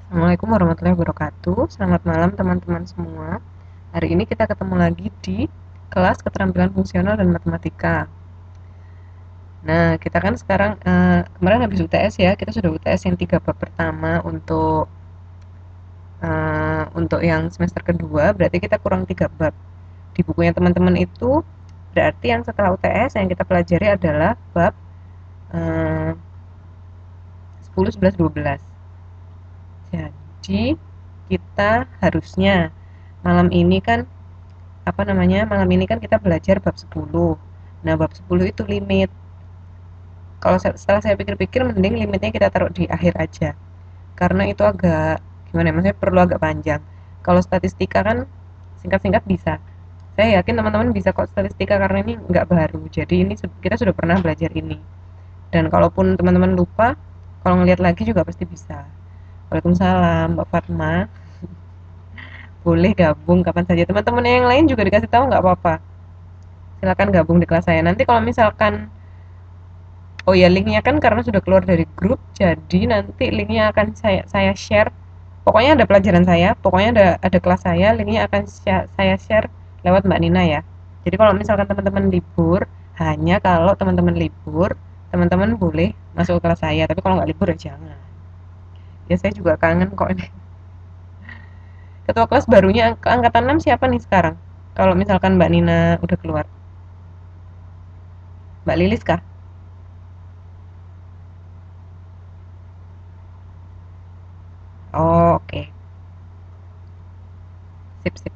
Assalamualaikum warahmatullahi wabarakatuh. Selamat malam teman-teman semua. Hari ini kita ketemu lagi di kelas keterampilan fungsional dan matematika. Nah, kita kan sekarang kemarin habis UTS ya. Kita sudah UTS yang 3 bab pertama untuk yang semester kedua. Berarti kita kurang 3 bab. Di bukunya teman-teman itu berarti yang setelah UTS yang kita pelajari adalah bab 10, 11, 12. Jadi kita harusnya malam ini kan malam ini kan kita belajar bab 10. Nah, bab 10 itu limit. Kalau setelah saya pikir-pikir mending limitnya kita taruh di akhir aja. Karena itu agak gimana ya, maksudnya perlu agak panjang. Kalau statistika kan singkat-singkat bisa. Saya yakin teman-teman bisa kok statistika karena ini nggak baru. Jadi ini kita sudah pernah belajar ini. Dan kalaupun teman-teman lupa, kalau ngelihat lagi juga pasti bisa. Waalaikumsalam, Mbak Fatma. Boleh gabung kapan saja. Teman-teman yang lain juga dikasih tahu nggak apa-apa. Silakan gabung di kelas saya. Nanti kalau misalkan oh ya, linknya kan karena sudah keluar dari grup, jadi nanti linknya akan saya share. Pokoknya ada pelajaran saya, pokoknya ada kelas saya, linknya akan saya share lewat Mbak Nina ya. Jadi kalau misalkan teman-teman libur, hanya kalau teman-teman libur, teman-teman boleh masuk ke kelas saya. Tapi kalau nggak libur ya jangan. Ya saya juga kangen kok ini. Ketua kelas barunya ke angkatan 6 siapa nih sekarang? Kalau misalkan Mbak Nina udah keluar. Mbak Lilis kah? Oh, oke. Sip, sip.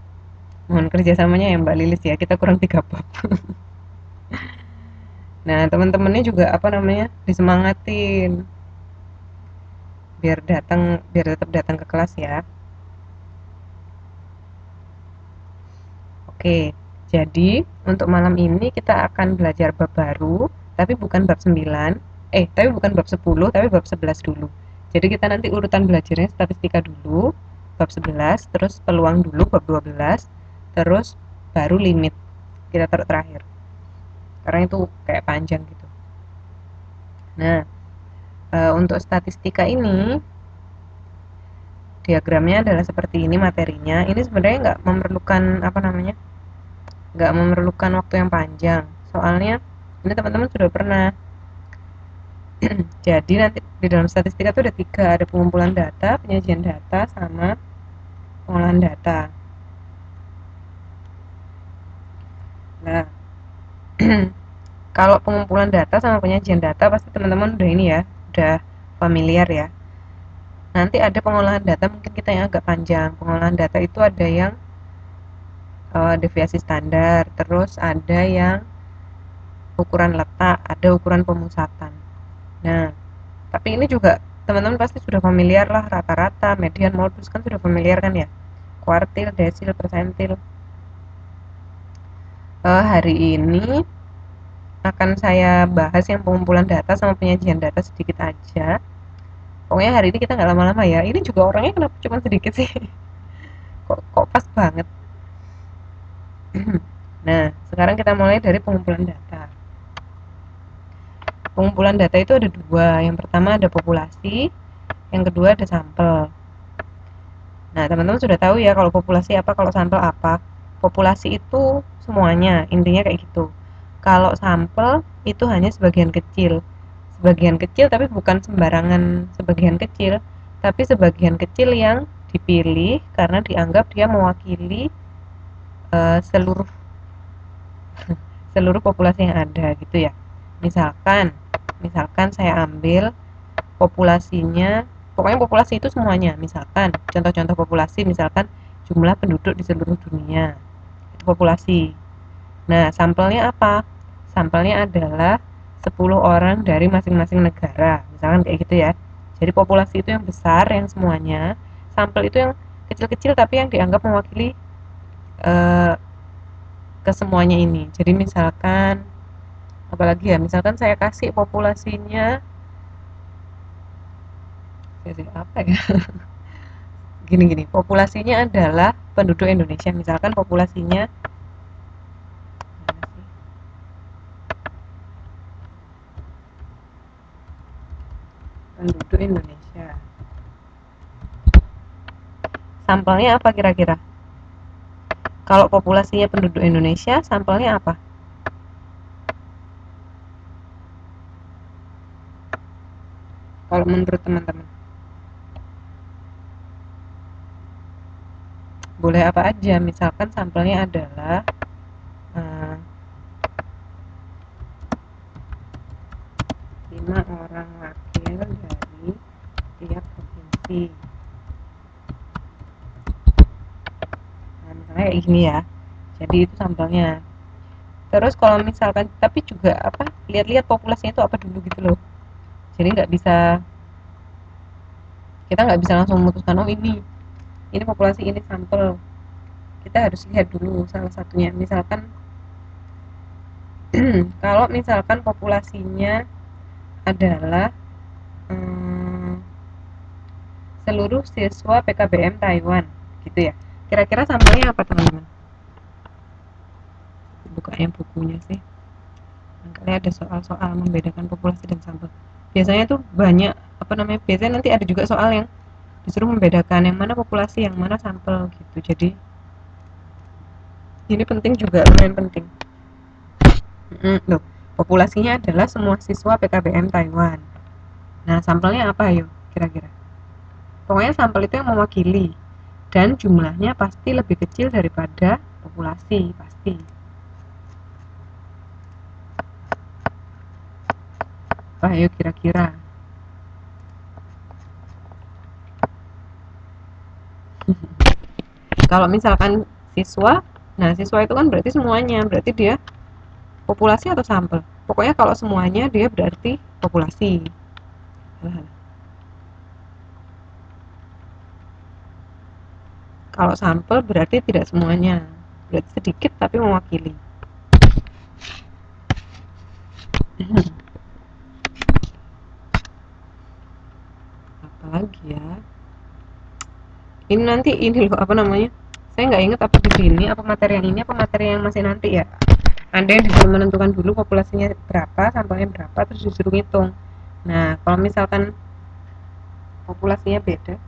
Mohon kerjasamanya ya Mbak Lilis ya. Kita kurang 3 bab. Nah, teman-temannya juga disemangatin biar tetap datang ke kelas ya. Oke. Jadi, untuk malam ini kita akan belajar bab baru, tapi bukan bab 9. Tapi bukan bab 10, tapi bab 11 dulu. Jadi kita nanti urutan belajarnya statistika dulu, bab 11, terus peluang dulu bab 12, terus baru limit. Kita taruh terakhir. Karena itu kayak panjang gitu. Nah, untuk statistika ini diagramnya adalah seperti ini materinya. Ini sebenarnya nggak memerlukan waktu yang panjang. Soalnya ini teman-teman sudah pernah. Jadi nanti di dalam statistika itu ada tiga, ada pengumpulan data, penyajian data, sama pengolahan data. Nah, kalau pengumpulan data sama penyajian data pasti teman-teman udah ini ya, udah familiar ya. Nanti ada pengolahan data, mungkin kita yang agak panjang. Pengolahan data itu ada yang deviasi standar, terus ada yang ukuran letak, ada ukuran pemusatan. Nah, tapi ini juga teman-teman pasti sudah familiar lah, rata-rata, median, modus kan sudah familiar kan ya. Kuartil, desil, persentil. Hari ini akan saya bahas yang pengumpulan data sama penyajian data sedikit aja. Pokoknya hari ini kita nggak lama-lama ya. Ini juga orangnya kenapa cuma sedikit sih? Kok pas banget. Nah, sekarang kita mulai dari pengumpulan data. Pengumpulan data itu ada dua. Yang pertama ada populasi, yang kedua ada sampel. Nah, teman-teman sudah tahu ya kalau populasi apa, kalau sampel apa. Populasi itu semuanya, intinya kayak gitu. Kalau sampel itu hanya sebagian kecil. Sebagian kecil tapi bukan sembarangan sebagian kecil, tapi sebagian kecil yang dipilih karena dianggap dia mewakili seluruh seluruh populasi yang ada gitu ya. Misalkan, misalkan saya ambil populasinya, pokoknya populasi itu semuanya. Misalkan contoh-contoh populasi, misalkan jumlah penduduk di seluruh dunia, itu populasi. Nah, sampelnya apa? Sampelnya adalah 10 orang dari masing-masing negara, misalkan kayak gitu ya. Jadi populasi itu yang besar, yang semuanya. Sampel itu yang kecil-kecil tapi yang dianggap mewakili eh, kesemuanya ini. Jadi misalkan apalagi ya, misalkan saya kasih populasinya jadi apa ya, gini-gini, populasinya adalah penduduk Indonesia, misalkan populasinya penduduk Indonesia sampelnya apa kira-kira? Kalau populasinya penduduk Indonesia, sampelnya apa? Kalau menurut teman-teman, boleh apa aja. Misalkan sampelnya adalah eh, 5 orang wakil dari tiap provinsi. Nah, misalnya kayak gini ya. Jadi itu sampelnya. Terus kalau misalkan, tapi juga apa? Lihat-lihat populasinya itu apa dulu gitu loh. Jadi kita nggak bisa langsung memutuskan oh ini populasi ini sampel. Kita harus lihat dulu salah satunya. Misalkan kalau misalkan populasinya adalah hmm, seluruh siswa PKBM Taiwan gitu ya, kira-kira sampelnya apa teman-teman? Bukanya bukunya sih, kali ada soal-soal membedakan populasi dan sampel. Biasanya tuh banyak apa namanya, biasanya nanti ada juga soal yang disuruh membedakan yang mana populasi yang mana sampel gitu. Jadi ini penting juga, lumayan penting. Loh, populasinya adalah semua siswa PKBM Taiwan. Nah, sampelnya apa ayo kira-kira? Pokoknya sampel itu yang mewakili dan jumlahnya pasti lebih kecil daripada populasi, pasti. Apa ayo kira-kira? Kalau misalkan siswa, nah siswa itu kan berarti semuanya, berarti dia populasi atau sampel? Pokoknya kalau semuanya dia berarti populasi. Kalau sampel berarti tidak semuanya, berarti sedikit tapi mewakili. Apalagi ya? Ini nanti ini loh apa namanya? Saya nggak ingat apa di sini, apa materi yang ini, apa materi yang masih nanti ya. Anda yang disuruh menentukan dulu populasinya berapa, sampelnya berapa, terus disuruh ngitung. Nah, kalau misalkan populasinya beda,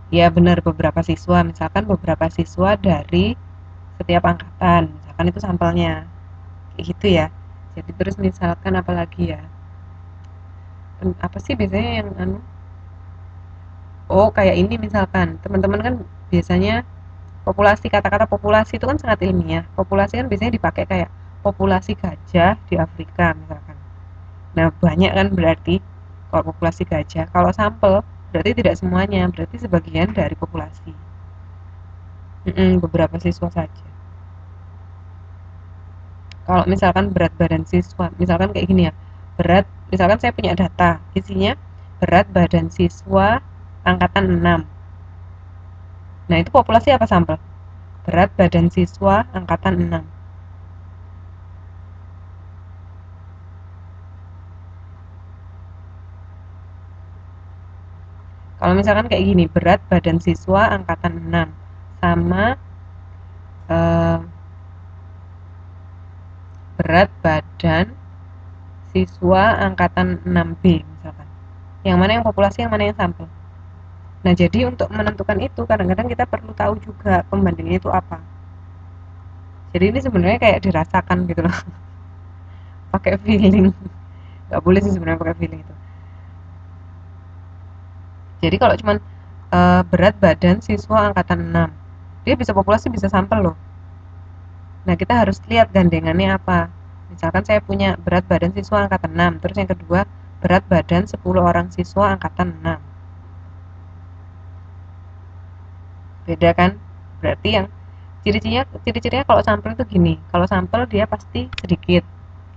ya benar beberapa siswa, misalkan beberapa siswa dari setiap angkatan, misalkan itu sampelnya, kayak gitu ya. Jadi terus misalkan apalagi ya, apa sih biasanya yang oh kayak ini misalkan teman-teman kan biasanya populasi, kata-kata populasi itu kan sangat ilmiah. Populasi kan biasanya dipakai kayak populasi gajah di Afrika misalkan. Nah, banyak kan berarti kalau populasi gajah. Kalau sampel berarti tidak semuanya, berarti sebagian dari populasi. Beberapa siswa saja. Kalau misalkan berat badan siswa, misalkan kayak gini ya. Misalkan saya punya data, isinya berat badan siswa angkatan 6. Nah, itu populasi apa sampel? Berat badan siswa angkatan 6. Kalau misalkan kayak gini, berat badan siswa angkatan 6 sama eh, berat badan siswa angkatan 6B misalkan. Yang mana yang populasi, yang mana yang sampel. Nah, jadi untuk menentukan itu kadang-kadang kita perlu tahu juga pembandingnya itu apa. Jadi ini sebenarnya kayak dirasakan gitu loh. Pakai feeling. Gak boleh sih sebenarnya pakai feeling itu. Jadi kalau cuman berat badan siswa angkatan 6, dia bisa populasi bisa sampel loh. Nah, kita harus lihat gandengannya apa. Misalkan saya punya berat badan siswa angkatan 6, terus yang kedua berat badan 10 orang siswa angkatan 6. Beda kan? Berarti yang ciri-cirinya kalau sampel itu gini. Kalau sampel dia pasti sedikit,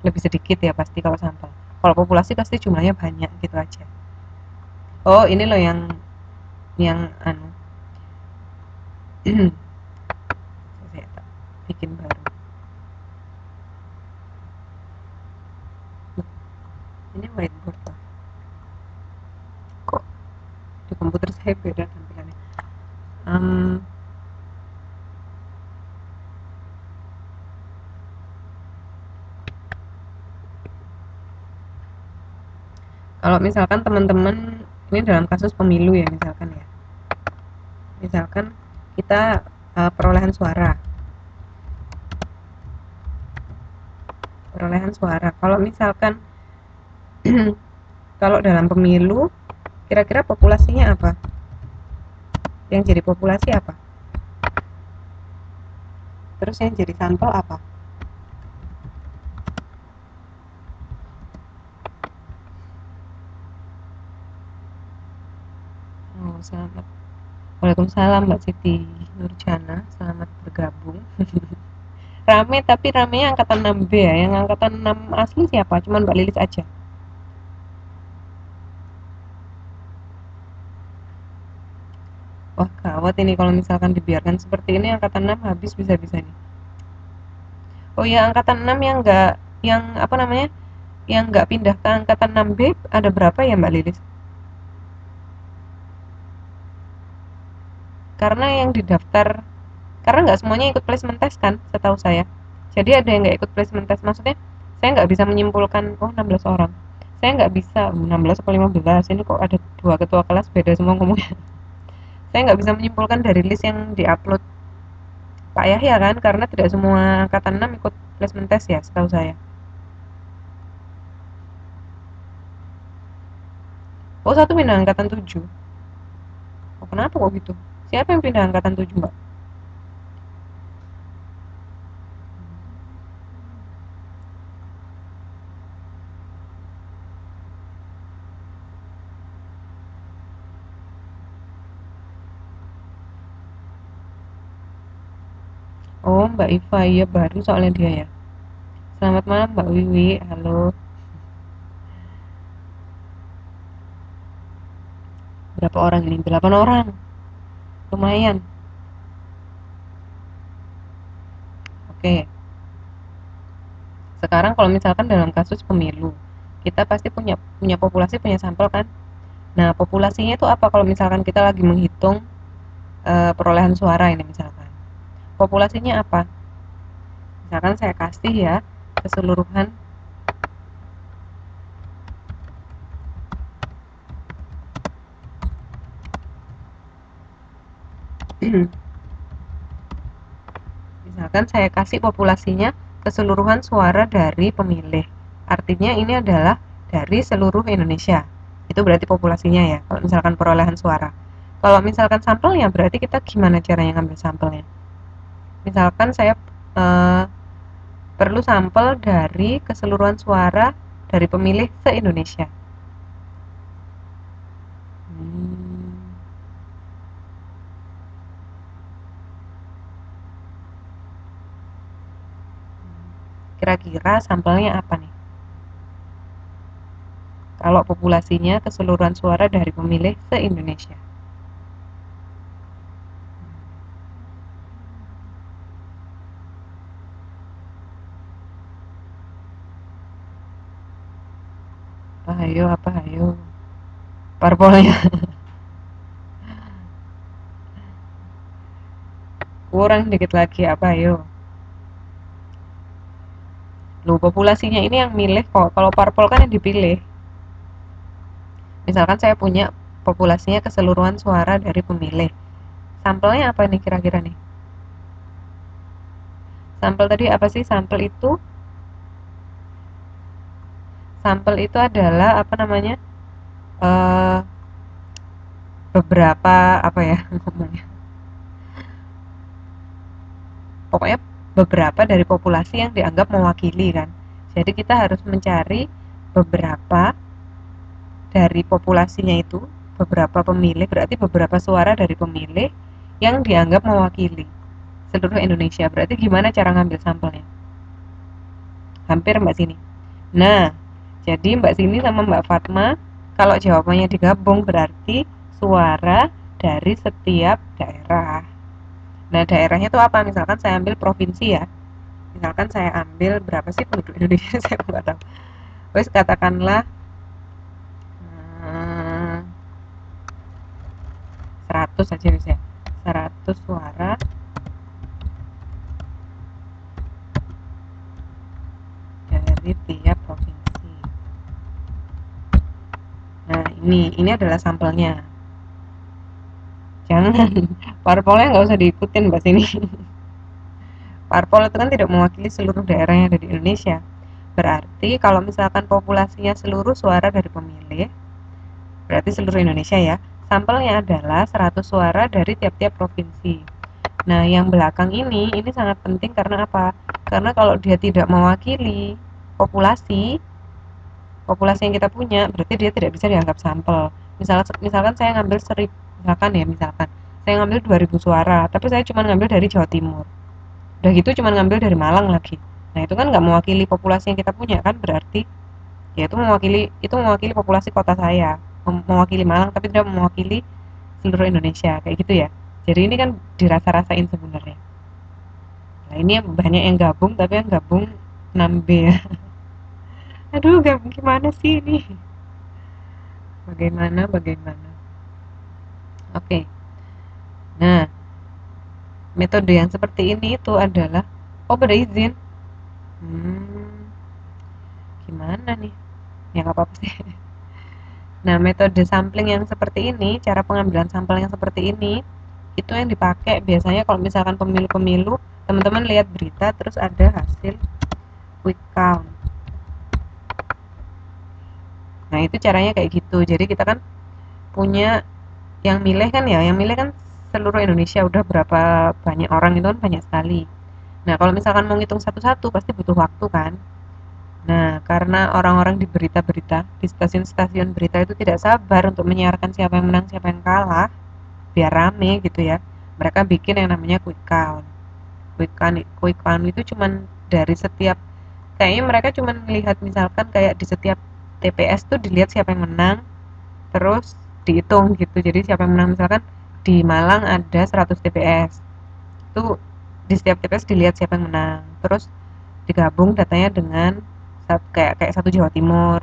lebih sedikit ya pasti kalau sampel. Kalau populasi pasti jumlahnya banyak gitu aja. Oh, ini loh yang anu saya bikin baru. Ini whiteboard lah. Kok di komputer saya beda tampilannya. Um, Kalau misalkan teman-teman ini dalam kasus pemilu ya misalkan ya. Misalkan kita perolehan suara. Kalau misalkan kalau dalam pemilu, kira-kira populasinya apa? Yang jadi populasi apa? Terus yang jadi sampel apa? Oh, selamat. Waalaikumsalam Mbak Siti Nurjana, selamat bergabung. Rame tapi ramenya angkatan 6B ya. Yang angkatan 6 asli siapa? Cuman Mbak Lilis aja. Wah, gawat ini kalau misalkan dibiarkan seperti ini angkatan 6 habis bisa-bisa nih. Oh ya, angkatan 6 yang enggak yang apa namanya? Yang enggak pindah ke angkatan 6B ada berapa ya Mbak Lilis? Karena yang didaftar, karena nggak semuanya ikut placement test kan, setahu saya. Jadi ada yang nggak ikut placement test, maksudnya saya nggak bisa menyimpulkan, oh 16 orang. Saya nggak bisa, 16 atau 15, ini kok ada dua ketua kelas beda semua ngomongnya. Saya nggak bisa menyimpulkan dari list yang diupload Pak Yahya kan, karena tidak semua angkatan 6 ikut placement test ya, setahu saya. Oh, satu pindah angkatan 7. Oh, kenapa kok gitu? Siapa yang pindah angkatan 7, Mbak? Oh, Mbak Iva, iya baru soalnya dia ya. Selamat malam Mbak Wiwi, halo. Berapa orang ini? 8 orang. Lumayan. Oke. Sekarang kalau misalkan dalam kasus pemilu, kita pasti punya punya populasi, punya sampel kan? Nah, populasinya itu apa kalau misalkan kita lagi menghitung perolehan suara ini misalkan. Populasinya apa? Misalkan saya kasih ya keseluruhan misalkan saya kasih populasinya keseluruhan suara dari pemilih. Artinya ini adalah dari seluruh Indonesia. Itu berarti populasinya ya, kalau misalkan perolehan suara. Kalau misalkan sampelnya, berarti kita gimana caranya ngambil sampelnya? Misalkan saya eh, perlu sampel dari keseluruhan suara dari pemilih se-Indonesia. Hmm, Kira-kira sampelnya apa nih? Kalau populasinya keseluruhan suara dari pemilih se-Indonesia. Apa hayo, apa hayo? Parpolnya kurang dikit lagi, apa hayo? Loh, populasinya ini yang milih kok. Kalau parpol kan yang dipilih. Misalkan saya punya populasinya keseluruhan suara dari pemilih. Sampelnya apa nih kira-kira nih? Sampel tadi apa sih? Sampel itu adalah apa namanya? eh Beberapa apa ya ngomongnya? Pokoknya beberapa dari populasi yang dianggap mewakili kan. Jadi kita harus mencari beberapa dari populasinya itu, beberapa pemilih, berarti beberapa suara dari pemilih yang dianggap mewakili seluruh Indonesia. Berarti gimana cara ngambil sampelnya? Hampir Mbak Sini. Nah, jadi Mbak Sini sama Mbak Fatma, kalau jawabannya digabung berarti suara dari setiap daerah. Nah, daerahnya itu apa? Misalkan saya ambil provinsi ya. Misalkan saya ambil berapa sih penduduk Indonesia? Saya nggak tahu. Terus katakanlah hmm, 100 saja bisa. 100 suara dari tiap provinsi. Nah, ini adalah sampelnya. Jangan, parpolnya nggak usah diikutin mbak sini. Parpol itu kan tidak mewakili seluruh daerah yang ada di Indonesia. Berarti kalau misalkan populasinya seluruh suara dari pemilih, berarti seluruh Indonesia ya. Sampelnya adalah 100 suara dari tiap-tiap provinsi. Nah, yang belakang ini sangat penting karena apa? Karena kalau dia tidak mewakili populasi, populasi yang kita punya, berarti dia tidak bisa dianggap sampel. Misalkan saya ngambil 1000, misalkan saya ngambil 2000 suara, tapi saya cuma ngambil dari Jawa Timur. Udah gitu cuma ngambil dari Malang lagi. Nah, itu kan nggak mewakili populasi yang kita punya kan, berarti ya itu mewakili populasi kota saya, mewakili Malang tapi tidak mewakili seluruh Indonesia kayak gitu ya. Jadi ini kan dirasa-rasain sebenarnya. Nah, ini banyak yang gabung tapi yang gabung 6B ya. Aduh, gabung gimana sih ini? Bagaimana? Oke. Nah, metode yang seperti ini itu adalah oh beda izin. Hmm, gimana nih? Ya nggak apa-apa sih. Nah, metode sampling yang seperti ini, cara pengambilan sampel yang seperti ini, itu yang dipakai biasanya kalau misalkan pemilu-pemilu, teman-teman lihat berita terus ada hasil quick count. Nah, itu caranya kayak gitu. Jadi kita kan punya yang milih kan ya, yang milih kan seluruh Indonesia udah berapa banyak orang itu kan banyak sekali. Nah, kalau misalkan mau ngitung satu-satu pasti butuh waktu kan. Nah, karena orang-orang di berita-berita, di stasiun-stasiun berita itu tidak sabar untuk menyiarkan siapa yang menang, siapa yang kalah, biar rame gitu ya. Mereka bikin yang namanya quick count. Quick count itu cuman dari setiap, kayaknya mereka cuman melihat misalkan kayak di setiap TPS tuh dilihat siapa yang menang, terus dihitung gitu. Jadi siapa yang menang misalkan di Malang ada 100 TPS. Itu di setiap TPS dilihat siapa yang menang. Terus digabung datanya dengan kayak kayak satu Jawa Timur.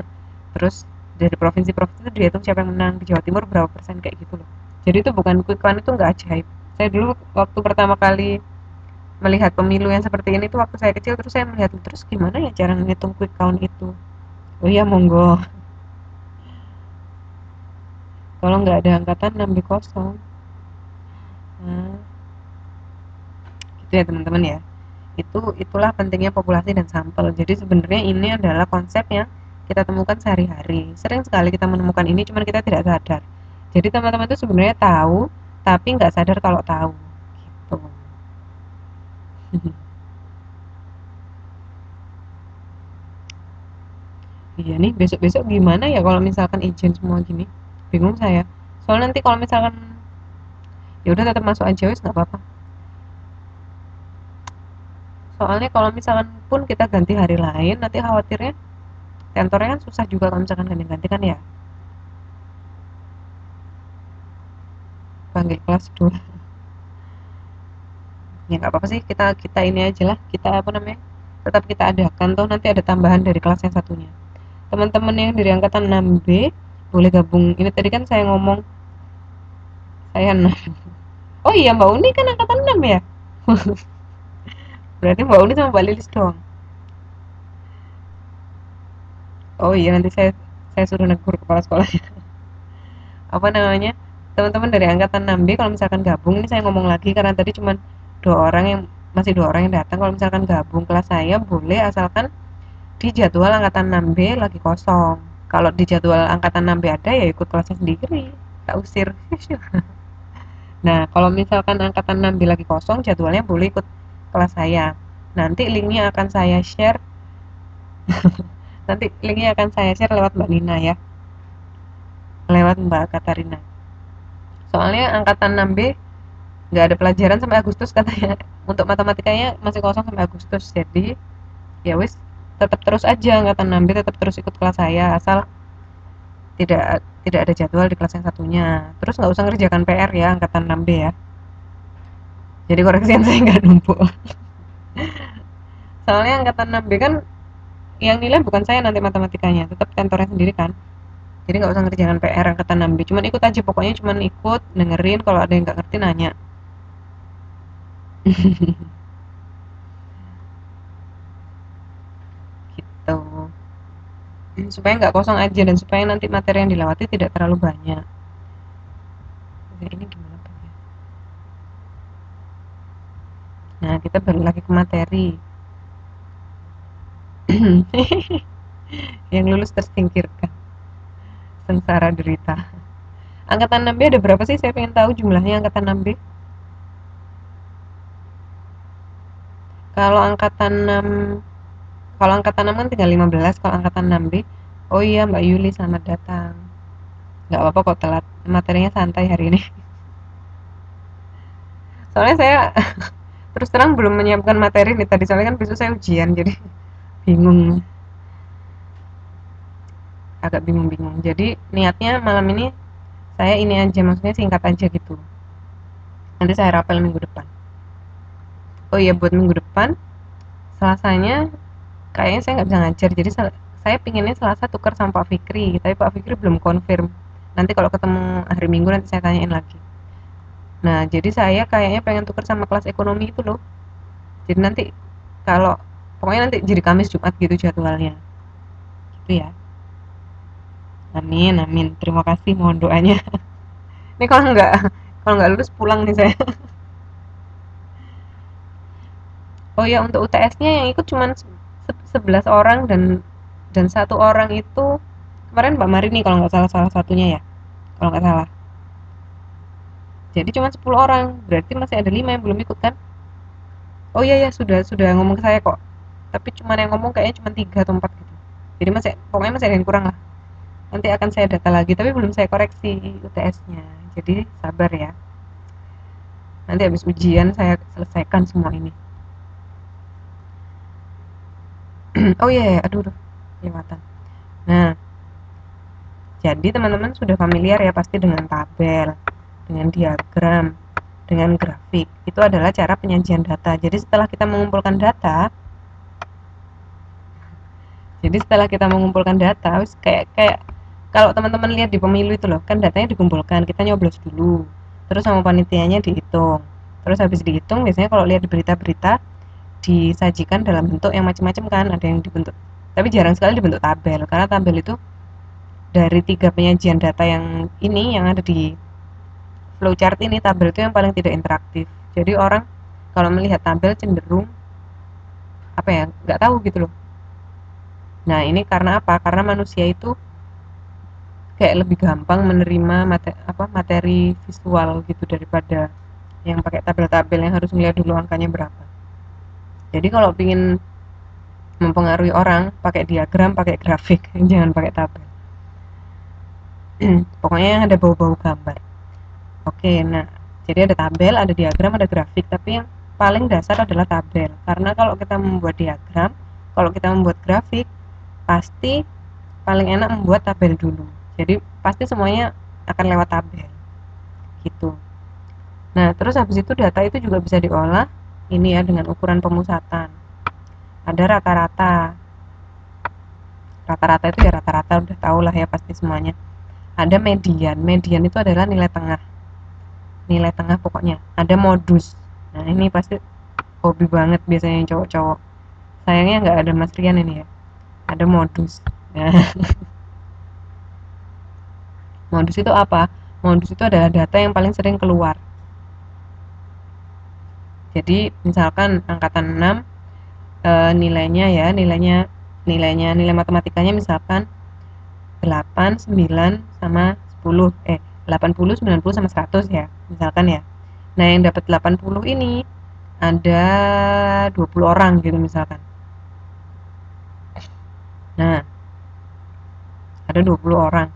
Terus dari provinsi-provinsi itu dihitung siapa yang menang di Jawa Timur berapa persen kayak gitu loh. Jadi itu bukan quick count, itu nggak ajaib. Saya dulu waktu pertama kali melihat pemilu yang seperti ini tuh waktu saya kecil, terus saya melihat terus gimana ya cara menghitung quick count itu. Oh iya monggo. Kalau nggak ada angkatan 6B kosong. Nah, gitu ya teman-teman ya. Itulah pentingnya populasi dan sampel. Jadi sebenarnya ini adalah konsep yang kita temukan sehari-hari. Sering sekali kita menemukan ini, cuman kita tidak sadar. Jadi teman-teman itu sebenarnya tahu, tapi nggak sadar kalau tahu. Gitu. Iya nih, besok-besok gimana ya kalau misalkan izin semua gini? Bingung saya. Soalnya nanti kalau misalkan ya udah tetap masuk aja wes nggak apa-apa. Soalnya kalau misalkan pun kita ganti hari lain, nanti khawatirnya kantornya kan susah juga kalau misalkan ganti-ganti kan ya. Panggil kelas dulu. Ya nggak apa-apa sih, kita kita ini aja lah, kita apa namanya, tetap kita adakan toh nanti ada tambahan dari kelas yang satunya. Teman-teman yang dari angkatan 6B boleh gabung. Ini tadi kan saya ngomong saya 6. Oh iya, Mbak Uni kan angkatan 6 ya. Berarti Mbak Uni sama Mbak Lilis doang. Oh iya, nanti saya suruh negur kepala sekolah. Apa namanya, teman-teman dari angkatan 6B kalau misalkan gabung, ini saya ngomong lagi karena tadi cuma masih dua orang yang datang. Kalau misalkan gabung kelas saya boleh, asalkan di jadwal angkatan 6B lagi kosong. Kalau di jadwal angkatan 6B ada ya ikut kelasnya sendiri, tak usir. Nah, kalau misalkan angkatan 6B lagi kosong, jadwalnya boleh ikut kelas saya. Nanti linknya akan saya share. Nanti linknya akan saya share lewat Mbak Nina ya, lewat Mbak Katarina. Soalnya angkatan 6B nggak ada pelajaran sampai Agustus katanya. Untuk matematikanya masih kosong sampai Agustus. Jadi ya wis, tetap terus aja angkatan 6B tetap terus ikut kelas saya, asal tidak ada jadwal di kelas yang satunya. Terus nggak usah ngerjakan PR ya angkatan 6B ya. Jadi koreksian saya nggak numpuk. Soalnya angkatan 6B kan yang nilai bukan saya nanti matematikanya, tetap kantornya sendiri kan. Jadi nggak usah ngerjakan PR angkatan 6B, cuman ikut aja, pokoknya cuman ikut dengerin, kalau ada yang nggak ngerti nanya. Gitu. Supaya nggak kosong aja dan supaya nanti materi yang dilewati tidak terlalu banyak. Oke, ini gimana Pak? Nah, kita balik lagi ke materi. Yang lulus tersingkirkan, sengsara derita. Angkatan 6B ada berapa sih? Saya pengen tahu jumlahnya angkatan 6B. Kalau angkatan 6 Kalau angkatan 6 kan tinggal 15, kalau angkatan 6B. Oh iya, Mbak Yuli, selamat datang. Nggak apa-apa kok telat, materinya santai hari ini. Soalnya saya terus terang belum menyiapkan materi nih tadi, soalnya kan besok saya ujian, jadi bingung, agak bingung-bingung. Jadi niatnya malam ini saya ini aja, maksudnya singkat aja gitu. Nanti saya rapel minggu depan. Oh iya, buat minggu depan, Selasanya kayaknya saya nggak bisa ngajar, jadi saya pinginnya Selasa tukar sama Pak Fikri, tapi Pak Fikri belum konfirm. Nanti kalau ketemu hari Minggu nanti saya tanyain lagi. Nah, jadi saya kayaknya pengen tukar sama kelas ekonomi itu loh. Jadi nanti kalau pokoknya nanti jadi Kamis Jumat gitu jadwalnya. Gitu ya. Amin, amin. Terima kasih, mohon doanya. Ini kalau nggak lulus pulang nih saya. Oh ya, untuk UTS-nya yang ikut cuma 11 orang, dan satu orang itu kemarin Mbak Mari nih kalau nggak salah, salah satunya ya. Kalau nggak salah. Jadi cuma 10 orang, berarti masih ada 5 yang belum ikut kan? Oh iya ya, sudah ngomong ke saya kok. Tapi cuma yang ngomong kayaknya cuma 3 atau 4 gitu. Jadi pokoknya masih ada yang kurang lah. Nanti akan saya data lagi, tapi belum saya koreksi UTS-nya. Jadi sabar ya. Nanti habis ujian saya selesaikan semua ini. Oh iya ya, aduh, kelewatan. Nah, jadi teman-teman sudah familiar ya pasti dengan tabel, dengan diagram, dengan grafik. Itu adalah cara penyajian data. Jadi setelah kita mengumpulkan data, kayak kayak kalau teman-teman lihat di pemilu itu loh, kan datanya dikumpulkan, kita nyoblos dulu. Terus sama panitianya dihitung. Terus habis dihitung, biasanya kalau lihat di berita-berita disajikan dalam bentuk yang macam-macam kan, ada yang dibentuk, tapi jarang sekali dibentuk tabel, karena tabel itu dari 3 penyajian data yang ada di flowchart ini, tabel itu yang paling tidak interaktif. Jadi orang kalau melihat tabel cenderung apa ya, nggak tahu gitu loh. Nah, ini karena apa? Karena manusia itu kayak lebih gampang menerima materi visual gitu daripada yang pakai tabel-tabel yang harus melihat dulu angkanya berapa. Jadi kalau ingin mempengaruhi orang, pakai diagram, pakai grafik, jangan pakai tabel. Pokoknya yang ada bau-bau gambar. Oke, nah, jadi ada tabel, ada diagram, ada grafik, tapi yang paling dasar adalah tabel. Karena kalau kita membuat diagram, kalau kita membuat grafik, pasti paling enak membuat tabel dulu. Jadi pasti semuanya akan lewat tabel. Gitu. Nah, terus habis itu data itu juga bisa diolah ini ya dengan ukuran pemusatan. Ada rata-rata. Rata-rata itu ya rata-rata, udah tau lah ya pasti semuanya. Ada median. Median itu adalah nilai tengah. Nilai tengah pokoknya. Ada modus. Nah, ini pasti hobi banget biasanya yang cowok-cowok. Sayangnya nggak ada Mas Rian ini ya. Ada modus. Nah, modus itu apa? Modus itu adalah data yang paling sering keluar. Jadi misalkan angkatan 6, nilai matematikanya misalkan 8, 9 sama 10, 80, 90 sama 100 ya, misalkan ya. Nah, yang dapat 80 ini ada 20 orang gitu misalkan. Nah, ada 20 orang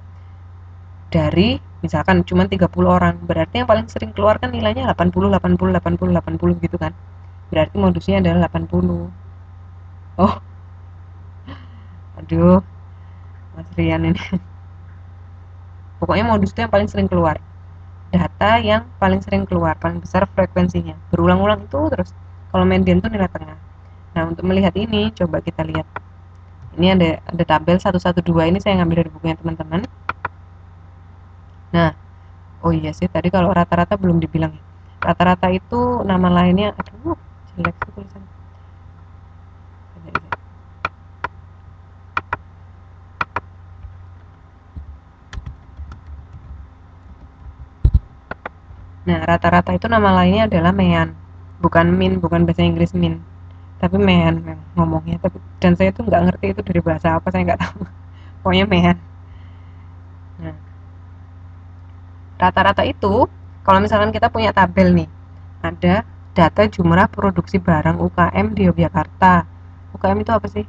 dari misalkan cuma 30 orang. Berarti yang paling sering keluar kan nilainya 80, 80, 80, 80 gitu kan. Berarti modusnya adalah 80. Oh, aduh, Mas Rian ini. Pokoknya modus itu yang paling sering keluar. Data yang paling sering keluar, paling besar frekuensinya. Berulang-ulang itu terus. Kalau median itu nilai tengah. Nah, untuk melihat ini, coba kita lihat. Ini ada tabel 112, ini saya ngambil dari bukunya teman-teman. Nah, oh iya sih, tadi kalau rata-rata belum dibilang ya. Rata-rata itu nama lainnya, aduh, jelek sih tulisannya. Nah, rata-rata itu nama lainnya adalah mean. bukan min, bukan bahasa Inggris min, tapi mean memang ngomongnya. Tapi dan saya tuh nggak ngerti itu dari bahasa apa, saya nggak tahu. Pokoknya mean. Nah, rata-rata itu kalau misalkan kita punya tabel nih, ada data jumlah produksi barang UKM di Yogyakarta. UKM itu apa sih?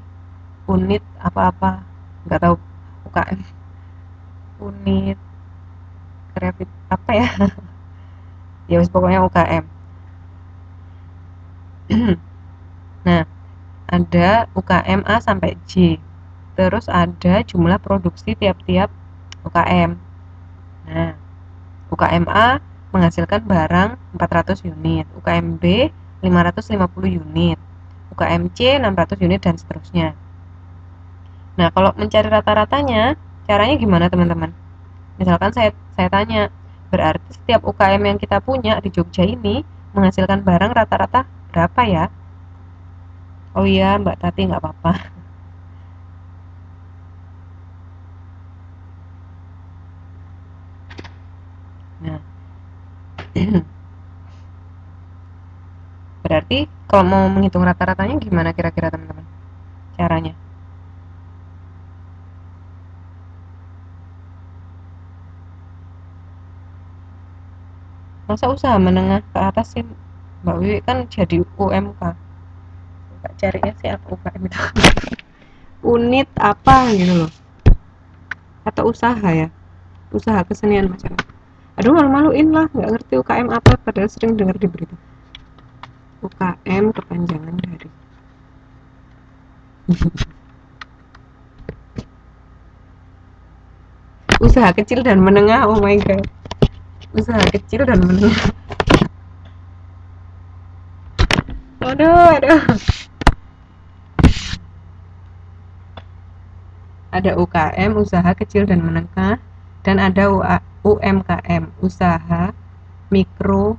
Unit apa-apa, nggak tahu. UKM, unit kreatif apa ya? Ya wis pokoknya UKM. Nah, ada UKM A sampai J. Terus ada jumlah produksi tiap-tiap UKM. Nah, UKM A menghasilkan barang 400 unit, UKM B 550 unit, UKM C 600 unit dan seterusnya. Nah, kalau mencari rata-ratanya, caranya gimana teman-teman? Misalkan saya tanya, berarti setiap UKM yang kita punya di Jogja ini menghasilkan barang rata-rata berapa ya? Oh iya, Mbak Tati nggak apa-apa. Nah, berarti kalau mau menghitung rata-ratanya gimana kira-kira teman-teman? Caranya? Masa usaha menengah ke atas sih, Mbak Wiwi kan jadi UMK. Mbak carinya sih apa UKM itu? Unit apa gitu loh? Atau usaha ya? Usaha kesenian macam. Aduh malu-maluin lah, nggak ngerti UKM apa padahal sering dengar di berita. UKM kepanjangan dari usaha kecil dan menengah. Oh my god, usaha kecil dan menengah. Aduh, aduh. Ada UKM, usaha kecil dan menengah, dan ada UMKM, usaha mikro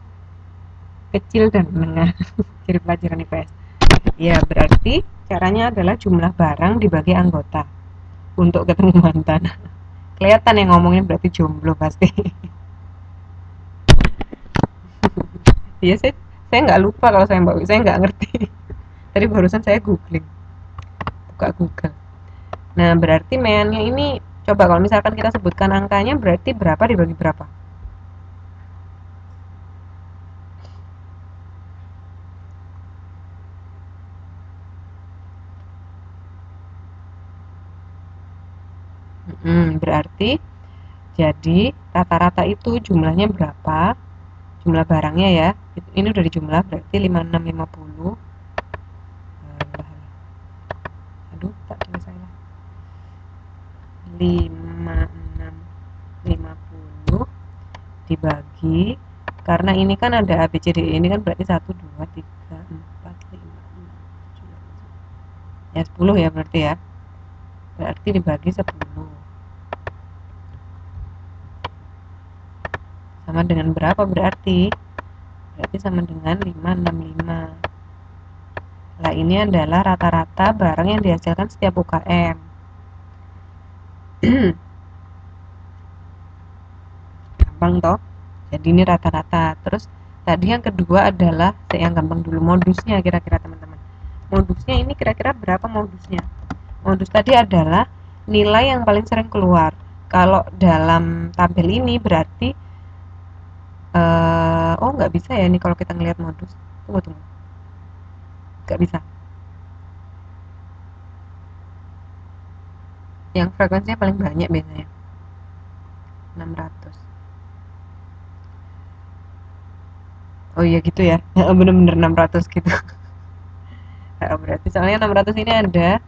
kecil dan menengah. Jadi pelajaran IPS. Ya, berarti caranya adalah jumlah barang dibagi anggota untuk ketemu mantan. Kelihatan yang ngomongnya berarti jomblo pasti. Iya, saya nggak lupa kalau saya Mbak Wi, saya nggak ngerti. Tadi barusan saya googling, buka Google. Nah, berarti meannya ini, coba kalau misalkan kita sebutkan angkanya, berarti berapa dibagi berapa? Berarti jadi rata-rata itu jumlahnya berapa? Jumlah barangnya ya. Ini udah dijumlah berarti 5650. Aduh, tak selesai lah. 5650 dibagi, karena ini kan ada A B C D E, ini kan berarti 1 2 3 4 5 6 7 ya 10 ya berarti ya. Berarti dibagi 10 sama dengan berapa berarti? Berarti sama dengan 565. Nah, ini adalah rata-rata barang yang dihasilkan setiap UKM. Gampang toh? Jadi ini rata-rata. Terus tadi yang kedua adalah yang gampang dulu, modusnya kira-kira teman-teman. Modusnya ini kira-kira berapa modusnya? Modus tadi adalah nilai yang paling sering keluar. Kalau dalam tabel ini berarti oh nggak bisa ya ini kalau kita ngelihat modus. Tunggu tunggu. Nggak bisa. Yang frekuensinya paling banyak biasanya 600. Oh iya gitu ya. Bener-bener 600 gitu. Berarti soalnya 600 ini ada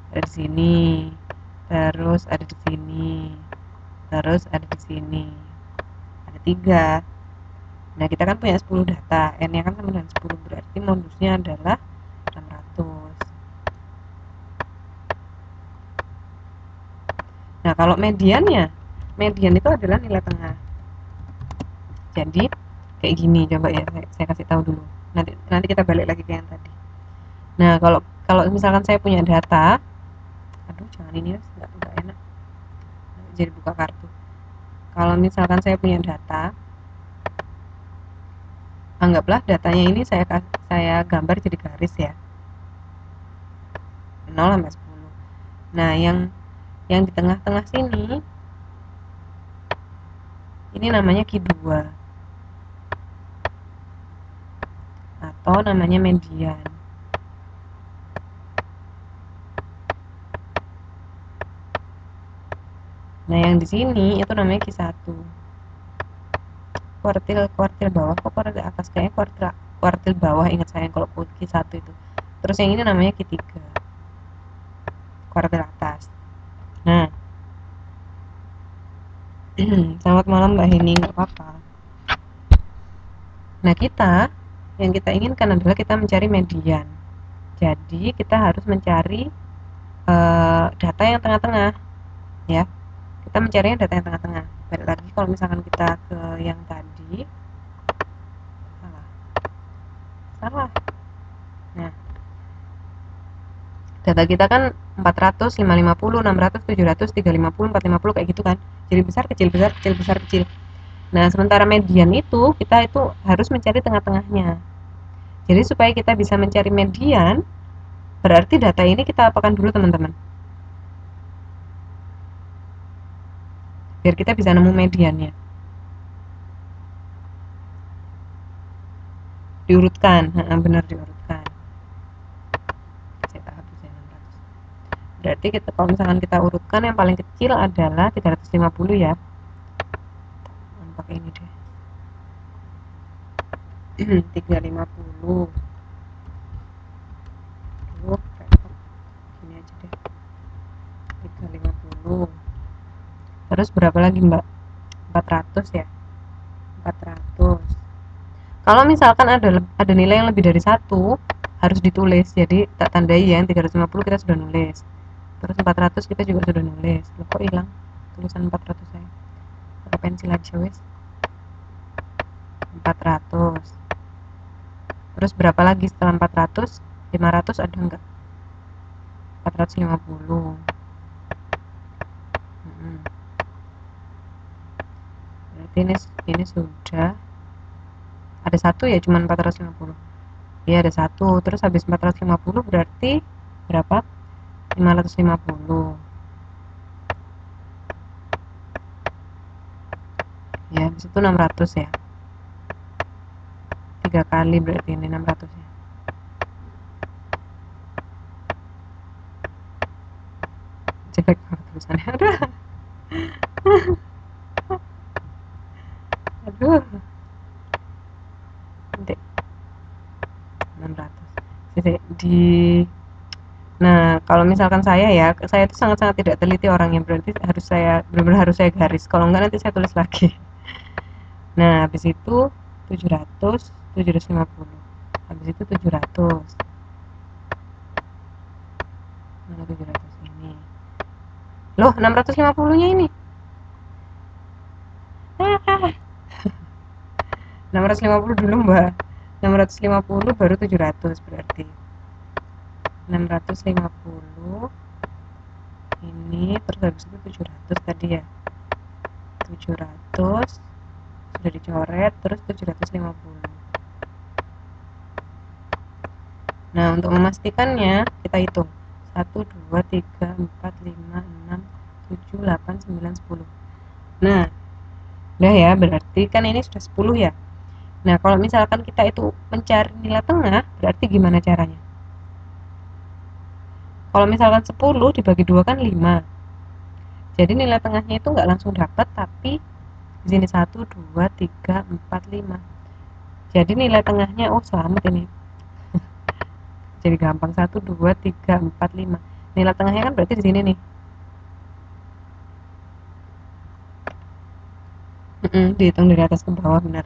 dari sini, terus ada di sini, terus ada di sini, ada 3. Nah, kita kan punya 10 data, n-nya kan sama dengan 10, berarti modusnya adalah 600. Nah, kalau mediannya, median itu adalah nilai tengah. Jadi kayak gini, coba ya saya kasih tahu dulu. Nanti kita balik lagi ke yang tadi. Nah, kalau kalau misalkan saya punya data, aduh jangan ini ya, nggak enak. Jadi buka kartu. Kalau misalkan saya punya data, Anggaplah datanya ini saya gambar jadi garis ya, 0 sampai 10. Nah, yang di tengah-tengah sini ini namanya Q2 atau namanya median. Nah, yang di sini itu namanya Q1. Kuartil bawah kok kuartil atas, kayaknya kuartil bawah, ingat saya kalau Q1 itu. Terus yang ini namanya Q3, kuartil atas. Nah, selamat malam Mbak Heni, nggak apa-apa. Nah, yang kita inginkan adalah kita mencari median. Jadi kita harus mencari data yang tengah-tengah, ya. Kita mencarinya data yang tengah-tengah. Balik lagi kalau misalkan kita ke yang tadi, salah. Nah, data kita kan 400, 550, 600, 700, 350, 450 kayak gitu kan. Jadi besar, kecil, besar, kecil, besar, kecil. Nah, sementara median itu kita itu harus mencari tengah-tengahnya. Jadi supaya kita bisa mencari median, berarti data ini kita apakan dulu teman-teman. Biar kita bisa nemu mediannya. Diurutkan, benar diurutkan. Saya hapus ya 600. Berarti kalau misalkan kita urutkan, yang paling kecil adalah 350 ya. Pakai ini deh. 350. Gini aja deh. 350. Terus berapa lagi Mbak? 400 ya. 400. Kalau misalkan ada nilai yang lebih dari 1, harus ditulis. Jadi tak tandai ya, yang 350 kita sudah nulis. Terus 400 kita juga sudah nulis. Loh, kok hilang tulisan 400 saya? Pakai pensil aja wes. 400. Terus berapa lagi setelah 400? 500 ada enggak? 450. Berarti ini sudah ada satu ya, cuma 450. Ya ada satu. Terus habis 450 berarti berapa? 550. Ya, habis itu 600 ya. 3 kali berarti ini 600 ya. Jelek banget tulisannya. Aduh. Nanti 600. Jadi Nah, kalau misalkan saya itu sangat-sangat tidak teliti orangnya, berarti benar-benar harus saya garis. Kalau enggak nanti saya tulis lagi. Nah, habis itu 700, 750. Habis itu 700. Mana 700 ini? Loh, 650-nya ini. 650 dulu, Mbak. 650 baru 700 berarti. 650 ini terus habis itu 700 tadi ya. 700 sudah dicoret, terus 750. Nah, untuk memastikannya kita hitung 1, 2, 3, 4, 5, 6, 7, 8, 9, 10. Nah, udah ya, berarti kan ini sudah 10 ya. Nah, kalau misalkan kita itu mencari nilai tengah, berarti gimana caranya? Kalau misalkan 10 dibagi 2 kan 5. Jadi nilai tengahnya itu nggak langsung dapat, tapi di sini 1, 2, 3, 4, 5. Jadi nilai tengahnya, oh selamat ini. Jadi gampang, 1, 2, 3, 4, 5. Nilai tengahnya kan berarti di sini nih. Dihitung dari atas ke bawah, benar.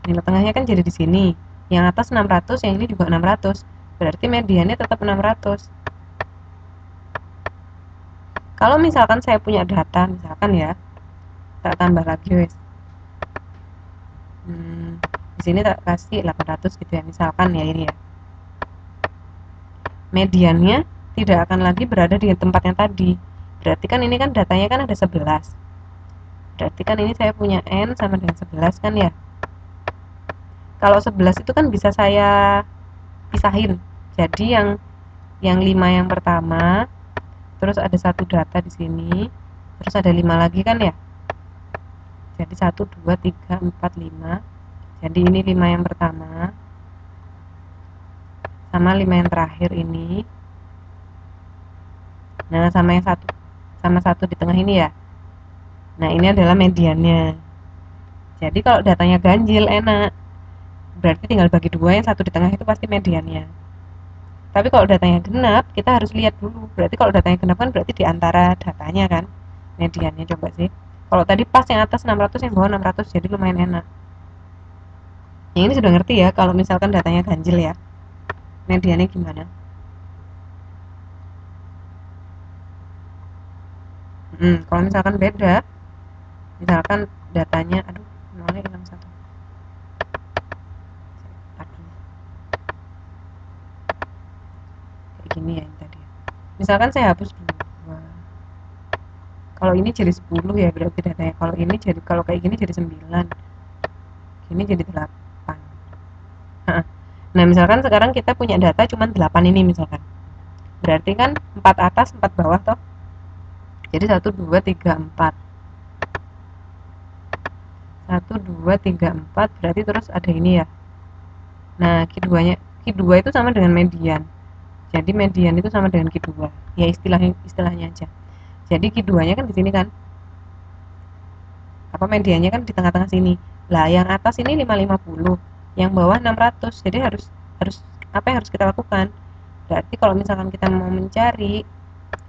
Nilai tengahnya kan jadi di sini. Yang atas 600, yang ini juga 600. Berarti mediannya tetap 600. Kalau misalkan saya punya data, misalkan ya, tak tambah lagi wes. Di sini tak kasih 800 gitu ya, misalkan ya ini ya. Mediannya tidak akan lagi berada di tempat yang tadi. Berarti kan ini kan datanya kan ada 11. Berarti kan ini saya punya N sama dengan 11 kan ya. Kalau 11 itu kan bisa saya pisahin. Jadi yang 5 yang pertama, terus ada satu data di sini, terus ada 5 lagi kan ya. Jadi 1, 2, 3, 4, 5. Jadi ini 5 yang pertama sama 5 yang terakhir ini. Nah, sama satu di tengah ini ya. Nah, ini adalah mediannya. Jadi kalau datanya ganjil enak. Berarti tinggal bagi dua, yang satu di tengah itu pasti mediannya. Tapi kalau datanya genap, kita harus lihat dulu. Berarti kalau datanya genap kan berarti di antara datanya kan mediannya. Coba sih. Kalau tadi pas yang atas 600, yang bawah 600, jadi lumayan enak. Yang ini sudah ngerti ya kalau misalkan datanya ganjil ya. Mediannya gimana? Kalau misalkan beda, misalkan datanya, aduh, nolnya hilang satu. Aduh, kayak gini ya ini tadi. Misalkan saya hapus dulu. Kalau ini jadi 10 ya berarti datanya. Kalau kayak gini jadi 9. Gini jadi 8. Nah, misalkan sekarang kita punya data cuma 8 ini misalkan. Berarti kan 4 atas, 4 bawah toh. Jadi 1, 2, 3, 4. 1, 2, 3, 4 berarti terus ada ini ya. Nah, Q2 itu sama dengan median. Jadi median itu sama dengan Q2. Ya istilahnya aja. Jadi Q2-nya kan di sini kan. Apa mediannya kan di tengah-tengah sini. Lah, yang atas ini 550, yang bawah 600. Jadi harus harus apa yang harus kita lakukan? Berarti kalau misalkan kita mau mencari,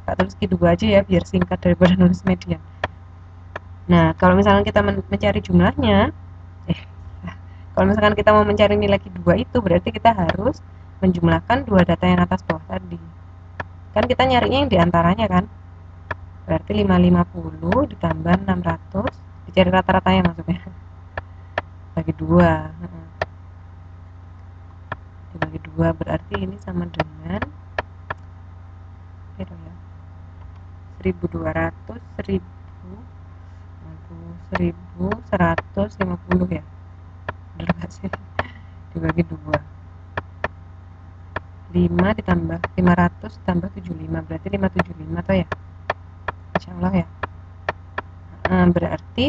tak tulis Q2 aja ya biar singkat daripada nulis median. Nah, kalau misalkan kita mencari jumlahnya, eh kalau misalkan kita mau mencari nilai Q2 itu berarti kita harus menjumlahkan dua data yang atas bawah tadi. Kan kita nyarinya yang diantaranya kan. Berarti 550 ditambah 600, dicari rata-ratanya maksudnya. Bagi 2. Dibagi 2 berarti ini sama dengan 1200, 1150 ya. Bener gak sih? Dibagi 2. 5 ditambah 500 ditambah 75 berarti 575 tuh ya. Insyaallah ya. Berarti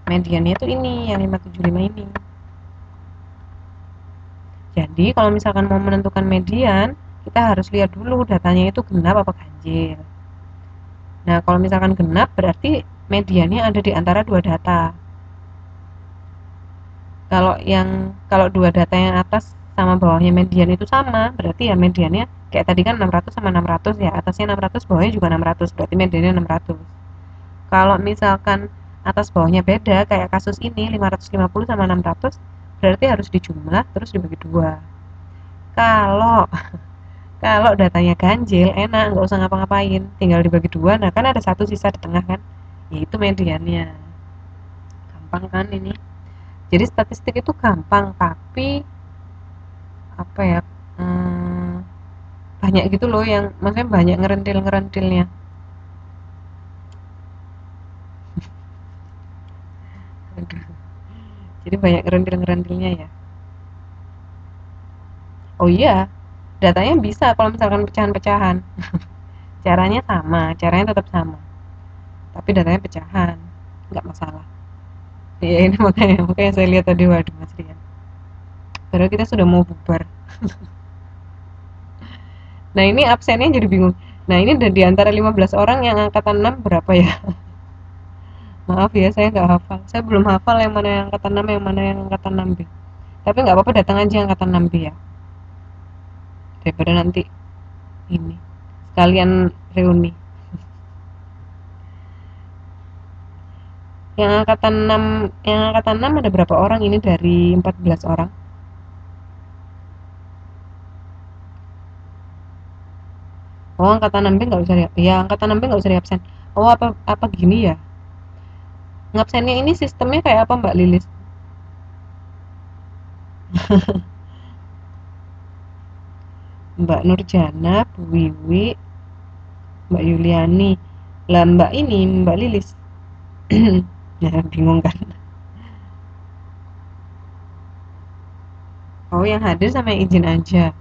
mediannya itu ini yang 575 ini. Jadi kalau misalkan mau menentukan median, kita harus lihat dulu datanya itu genap apa ganjil. Nah, kalau misalkan genap berarti mediannya ada di antara dua data. Kalau dua data yang atas sama bawahnya median itu sama, berarti ya mediannya kayak tadi kan 600 sama 600 ya, atasnya 600, bawahnya juga 600, berarti mediannya 600. Kalau misalkan atas bawahnya beda kayak kasus ini 550 sama 600, berarti harus dijumlah terus dibagi 2. Kalau kalau datanya ganjil enak, nggak usah ngapa-ngapain, tinggal dibagi 2. Nah, kan ada satu sisa di tengah kan, yaitu mediannya. Gampang kan ini? Jadi statistik itu gampang, tapi apa ya, banyak gitu loh, yang maksudnya banyak ngerentil-ngerentilnya. Jadi banyak ngerentil-ngerentilnya ya. Oh iya, datanya bisa kalau misalkan pecahan-pecahan. Caranya tetap sama, tapi datanya pecahan, nggak masalah. Ya ini makanya saya lihat tadi, waduh Mas Rian, padahal kita sudah mau bubar. Nah, ini absennya jadi bingung. Nah, ini di antara 15 orang yang angkatan 6 berapa ya? Maaf ya, saya nggak hafal. Saya belum hafal yang mana yang angkatan 6, yang mana yang angkatan 6B. Tapi nggak apa-apa, datang aja angkatan 6B ya. Daripada nanti ini sekalian reuni. Yang angkatan 6 ada berapa orang ini dari 14 orang? Oh, angkatan 6B nggak usah ya? Ya, angkatan 6B nggak usah di absen. Oh, apa gini ya? Ngabsennya ini sistemnya kayak apa Mbak Lilis? Mbak Nurjana, Bu Wiwi, Mbak Yuliani. Lah Mbak ini, Mbak Lilis. Ya, bingung kan? Oh, yang hadir sama yang izin aja.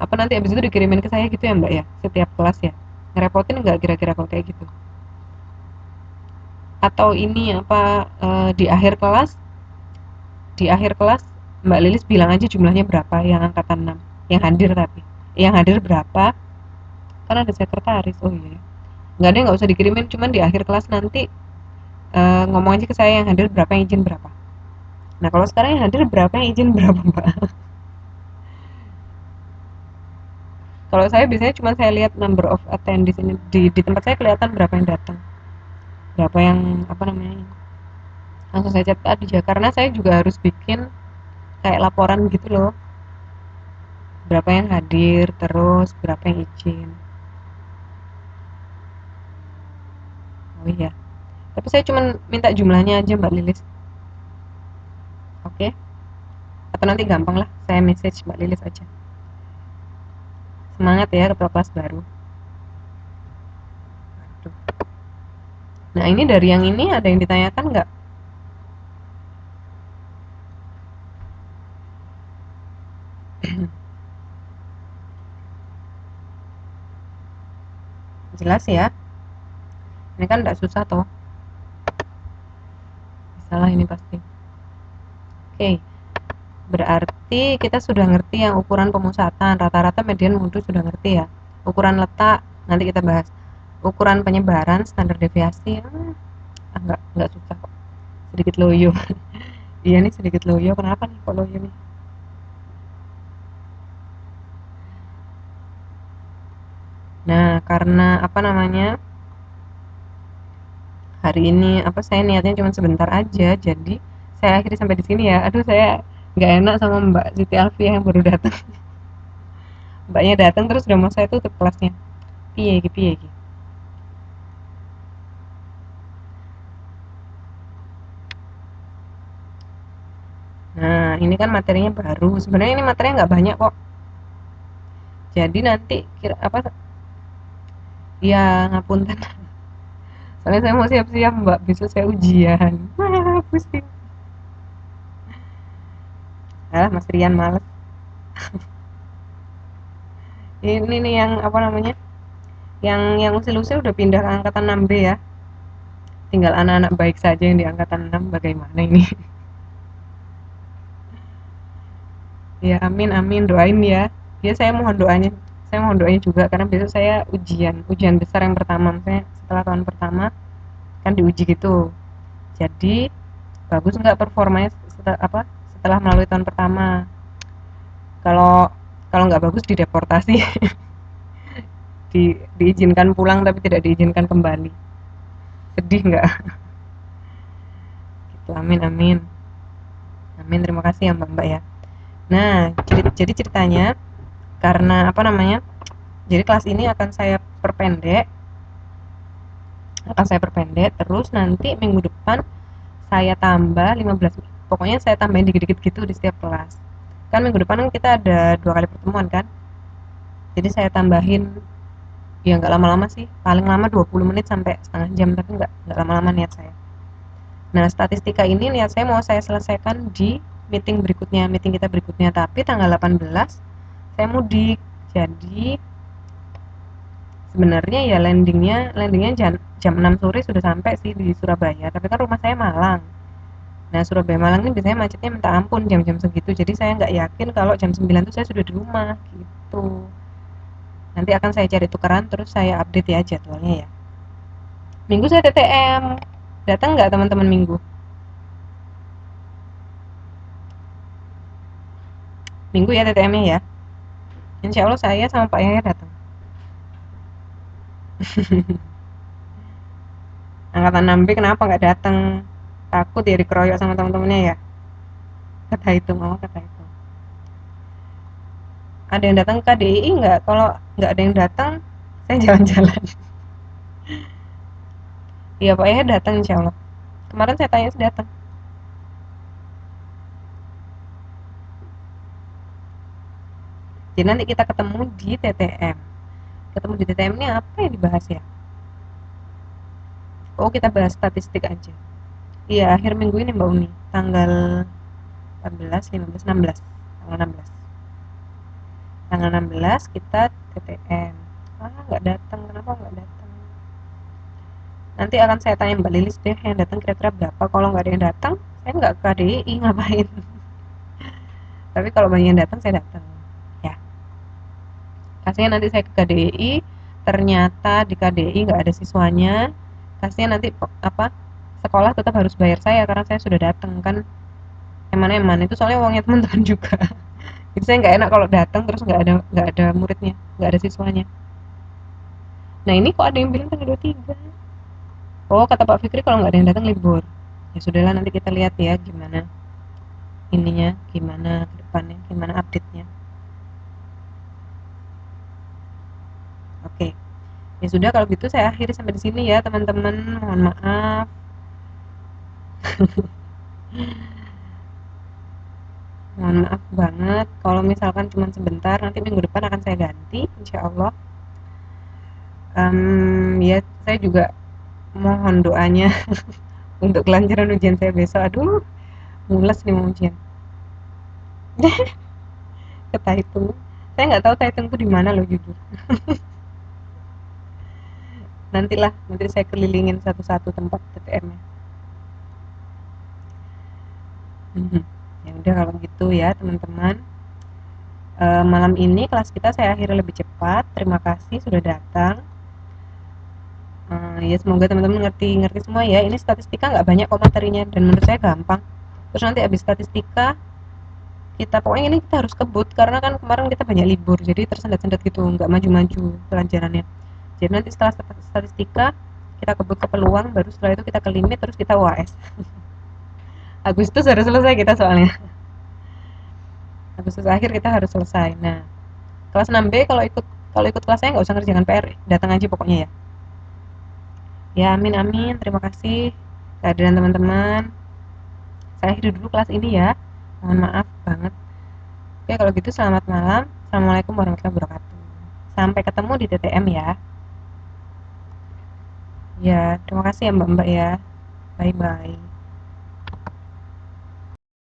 Apa nanti abis itu dikirimin ke saya gitu ya Mbak ya? Setiap kelas ya? Ngerepotin nggak kira-kira kalau kayak gitu? Atau ini apa di akhir kelas Mbak Lilis bilang aja jumlahnya berapa yang angkatan 6 yang hadir tapi yang hadir berapa kan ada sekretaris. Oh iya, nggak ada, nggak usah dikirimin, cuman di akhir kelas nanti ngomong aja ke saya yang hadir berapa, yang izin berapa. Nah kalau sekarang yang hadir berapa, yang izin berapa Mbak? Kalau saya biasanya cuma saya lihat number of attendees ini di tempat saya kelihatan berapa yang datang, berapa yang apa namanya, langsung saya catat aja karena saya juga harus bikin kayak laporan gitu loh, berapa yang hadir terus berapa yang izin. Oh iya, tapi saya cuma minta jumlahnya aja Mbak Lilis. Oke, okay? Atau nanti gampang lah saya message Mbak Lilis aja. Semangat ya ketua kelas baru. Aduh. Nah ini dari yang ini ada yang ditanyakan nggak? Jelas ya, ini kan nggak susah toh, salah ini pasti. Oke, okay. Berarti kita sudah ngerti yang ukuran pemusatan, rata-rata median mutu sudah ngerti ya. Ukuran letak nanti kita bahas. Ukuran penyebaran, standar deviasi, nggak susah kok. Sedikit loyo. Iya nih sedikit loyo. Kenapa nih kok loyo nih? Nah, karena apa namanya? Hari ini apa saya niatnya cuma sebentar aja, jadi saya akhiri sampai di sini ya. Aduh, saya nggak enak sama Mbak Siti Alfia yang baru datang. Mbaknya datang terus udah mau saya tutup kelasnya. Piye iki piye iki. Nah, ini kan materinya baru. Sebenarnya ini materinya nggak banyak kok. Jadi nanti kira apa? Ya ngapunten. Soalnya saya mau siap-siap Mbak, besok saya ujian. Pusing. Alah, Mas Rian males. Ini nih yang apa namanya? Yang usil-usil udah pindah ke angkatan 6B ya. Tinggal anak-anak baik saja yang di angkatan 6, bagaimana ini? Ya amin amin, doain ya. Ya saya mohon doanya. Saya mohon doanya juga karena besok saya ujian besar yang pertama. Saya setelah tahun pertama kan diuji gitu. Jadi bagus nggak performanya setelah melalui tahun pertama. Kalau kalau nggak bagus dideportasi, diizinkan pulang tapi tidak diizinkan kembali. Sedih nggak? Gitu, amin amin amin, terima kasih ya mbak mbak ya. Nah jadi ceritanya karena apa namanya, jadi kelas ini akan saya perpendek terus nanti minggu depan saya tambah 15, pokoknya saya tambahin dikit-dikit gitu di setiap kelas. Kan minggu depan kan kita ada 2 kali pertemuan kan, jadi saya tambahin ya nggak lama-lama sih, paling lama 20 menit sampai setengah jam, tapi nggak lama-lama niat saya. Nah statistika ini niat saya mau saya selesaikan di meeting kita berikutnya, tapi tanggal 18 saya mudik, jadi sebenarnya ya landingnya jam 6 sore sudah sampai sih di Surabaya, tapi kan rumah saya Malang. Nah Surabaya Malang ini biasanya macetnya minta ampun jam-jam segitu, jadi saya nggak yakin kalau jam 9 itu saya sudah di rumah gitu. Nanti akan saya cari tukeran terus saya update ya jadwalnya ya. Minggu saya TTM, datang nggak teman-teman minggu? Minggu ya TTM-nya ya. Insya Allah saya sama Pak Yahya datang. Angkatan 6B kenapa nggak datang? Takut ya dikeroyok sama teman-temannya ya. Kata itu, mama kata itu. Ada yang datang ke KDI nggak? Kalau nggak ada yang datang, saya jalan-jalan. Iya Pak Yahya datang insya Allah. Kemarin saya tanya sudah datang. Jadi nanti kita ketemu di TTM. Ketemu di TTM ini apa yang dibahas ya? Oh kita bahas statistik aja. Iya akhir minggu ini Mbak Uni. Tanggal 14, 15, 16. Tanggal 16. Tanggal 16 kita TTM. Nggak datang. Kenapa nggak datang? Nanti akan saya tanya Mbak Lilis deh, yang datang kira-kira berapa. Kalau nggak ada yang datang, saya nggak ke KDI, ngapain? Tapi kalau banyak yang datang, saya datang. Ya, kasihnya nanti saya ke KDI, ternyata di KDI nggak ada siswanya. Kasihnya nanti apa? Sekolah tetap harus bayar saya karena saya sudah datang kan. Eman-eman itu soalnya uangnya teman-teman juga. Jadi saya nggak enak kalau datang terus nggak ada muridnya, nggak ada siswanya. Nah ini kok ada yang bilang tanggal 23. Oh kata Pak Fikri kalau nggak ada yang datang libur. Ya sudahlah nanti kita lihat ya gimana ininya, gimana ke depannya, gimana update-nya. Oke. Ya sudah kalau gitu saya akhiri sampai di sini ya teman-teman. Mohon maaf. Mohon maaf banget kalau misalkan cuma sebentar, nanti minggu depan akan saya ganti insya Allah. Ya saya juga mohon doanya untuk kelancaran ujian saya besok. Aduh, mules nih mau ujian. Ke Taitung. Saya nggak tahu Taitung tuh di mana loh jujur. Nanti saya kelilingin satu-satu tempat TTM-nya. Mhm. Ya udah kalau gitu ya teman-teman. Malam ini kelas kita saya akhiri lebih cepat. Terima kasih sudah datang. Ya semoga teman-teman ngerti semua ya. Ini statistika nggak banyak kok materinya dan menurut saya gampang. Terus nanti habis statistika kita pokoknya ini kita harus kebut karena kan kemarin kita banyak libur jadi tersendat-sendat gitu nggak maju-maju pelajarannya. Jadi nanti setelah statistika kita kebut ke peluang baru setelah itu kita ke limit terus kita UAS. Agustus harus selesai kita soalnya. Agustus akhir kita harus selesai. Nah kelas 6B kalau ikut kelas saya nggak usah ngerjakan PR, datang aja pokoknya ya. Ya amin amin, terima kasih kehadiran teman-teman. Saya akhiri dulu kelas ini ya. Mohon maaf banget. Oke kalau gitu selamat malam. Assalamualaikum warahmatullahi wabarakatuh. Sampai ketemu di TTM ya. Ya terima kasih ya mbak-mbak ya. Bye bye.